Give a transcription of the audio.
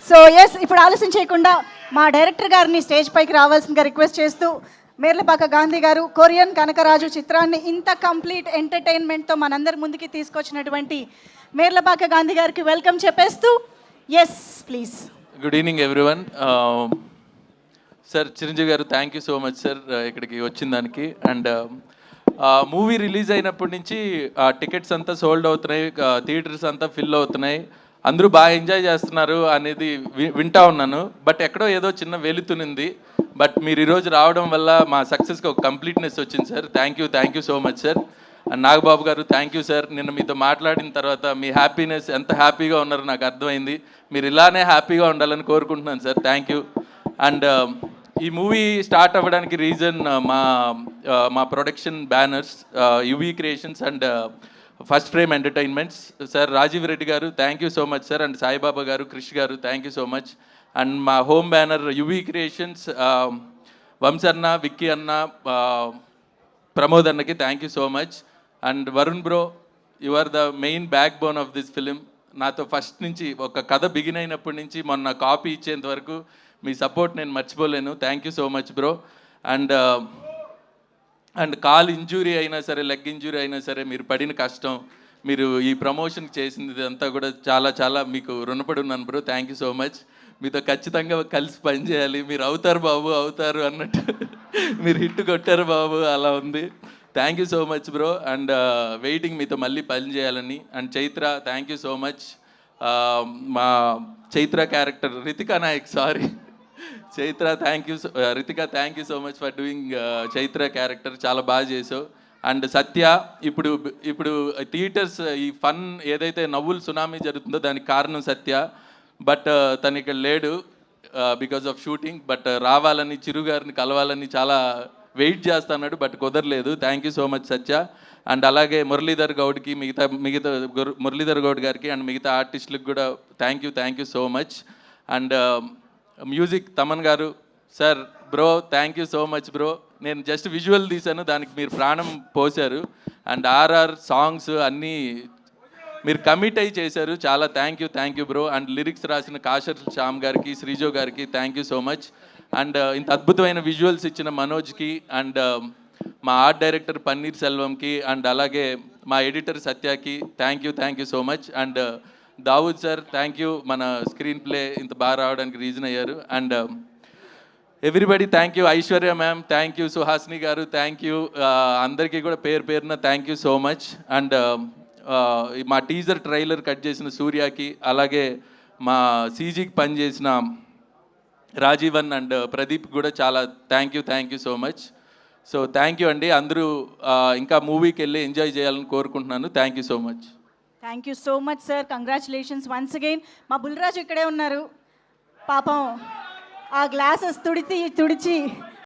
So yes, ఇప్పుడు ఆలస్యం చేయకుండా మా డైరెక్టర్ గారిని స్టేజ్ పైకి రావాల్సిందిగా రిక్వెస్ట్ చేస్తూ, మేర్లపాక గాంధీ గారు కొరియన్ కనకరాజు చిత్రాన్ని ఇంత కంప్లీట్ ఎంటర్టైన్మెంట్తో మనందరి ముందుకి తీసుకొచ్చినటువంటి మేర్లపాక గాంధీ గారికి వెల్కమ్ చెప్పేస్తూ, yes please. Good evening everyone. Sir Chiranjeevi గారు thank you so much sir ఇక్కడికి వచ్చిన దానికి. అండ్ మూవీ రిలీజ్ అయినప్పటి నుంచి టికెట్స్ అంతా సోల్డ్ అవుతున్నాయి, థియేటర్స్ అంతా ఫిల్ అవుతున్నాయి, అందరూ బాగా ఎంజాయ్ చేస్తున్నారు అనేది వింటా ఉన్నాను. బట్ ఎక్కడో ఏదో చిన్న వెలుతునింది. బట్ మీరు ఈరోజు రావడం వల్ల మా సక్సెస్కి ఒక కంప్లీట్నెస్ వచ్చింది sir. Thank you so much sir. And Nagababu గారు థ్యాంక్ యూ సార్. నిన్న మీతో మాట్లాడిన తర్వాత మీ హ్యాపీనెస్ ఎంత హ్యాపీగా ఉన్నారో నాకు అర్థమైంది. మీరు ఇలానే హ్యాపీగా ఉండాలని కోరుకుంటున్నాను సార్. Thank you. అండ్ ఈ మూవీ స్టార్ట్ అవ్వడానికి రీజన్ మా production banners UV Creations and First Frame Entertainments. Sir Rajeev Reddy గారు thank you so much sir. And Saibaba గారు, క్రిష్ గారు thank you so much. And మా హోమ్ బ్యానర్ యువీ క్రియేషన్స్, వంశన్న, విక్కీ అన్న, ప్రమోద్ అన్నకి thank you so much. And Varun bro, you are the main backbone of this film. నాతో first నుంచి ఒక కథ బిగిన్ అయినప్పటి నుంచి మొన్న కాపీ ఇచ్చేంత వరకు మీ సపోర్ట్ నేను మర్చిపోలేను. Thank you so much bro. And call injury అయినా సరే, లెగ్ ఇంజురీ అయినా సరే, మీరు పడిన కష్టం, మీరు ఈ ప్రమోషన్ చేసింది అంతా కూడా చాలా చాలా మీకు రుణపడి ఉన్నాను bro. Thank you so much. మీతో ఖచ్చితంగా కలిసి పనిచేయాలి. మీరు అవుతారు బాబు, అవుతారు అన్నట్టు మీరు హిట్ కొట్టారు బాబు, అలా ఉంది. Thank you so much bro. And waiting మీతో మళ్ళీ పని చేయాలని. And Chaitra thank you so much. మా Chaitra character Ritika Nayak, sorry Chaitra thank you. Ritika thank you so much for doing Chaitra character, చాలా బాగా చేసావు. అండ్ సత్య, ఇప్పుడు థియేటర్స్ ఈ ఫన్ ఏదైతే నవ్వులు సునామీ జరుగుతుందో దానికి కారణం సత్య. బట్ తను ఇక్కడ లేడు బికాజ్ ఆఫ్ షూటింగ్. బట్ రావాలని, చిరు గారిని కలవాలని చాలా వెయిట్ చేస్తున్నాడు, బట్ కుదరలేదు. Thank you so much Satya. And అలాగే మురళీధర్ గౌడ్కి, మిగతా మురళీధర్ గౌడ్ గారికి అండ్ మిగతా ఆర్టిస్టులకు కూడా thank you so much. And music Thaman గారు sir, bro thank you so much bro. నేను జస్ట్ విజువల్ తీశాను, దానికి మీరు ప్రాణం పోశారు. అండ్ ఆర్ఆర్ సాంగ్స్ అన్నీ మీరు కమిట్ అయ్యి చేశారు, చాలా thank you bro. And lyrics రాసిన కాషర్ శ్యామ్ గారికి, శ్రీజో గారికి thank you so much. And ఇంత అద్భుతమైన విజువల్స్ ఇచ్చిన మనోజ్కి, అండ్ మా ఆర్ట్ డైరెక్టర్ పన్నీర్ సెల్వంకి, అండ్ అలాగే మా ఎడిటర్ సత్యకి thank you so much. And Dawood sir thank you, మన స్క్రీన్ ప్లే ఇంత బాగా రావడానికి రీజన్ అయ్యారు. And everybody thank you. Aishwarya ma'am thank you, Suhasini గారు థ్యాంక్ యూ, అందరికీ కూడా పేరున thank you so much. And మా టీజర్ ట్రైలర్ కట్ చేసిన సూర్యకి, అలాగే మా సీజీకి పనిచేసిన రాజీవన్ అండ్ ప్రదీప్ కూడా చాలా thank you so much. So thank you అండి. అందరూ ఇంకా మూవీకి వెళ్ళి ఎంజాయ్ చేయాలని కోరుకుంటున్నాను. Thank you so much. Thank you so much sir. Congratulations once again. మా బుల్రాజు ఇక్కడే ఉన్నారు, పాపం ఆ గ్లాసెస్ తుడిచి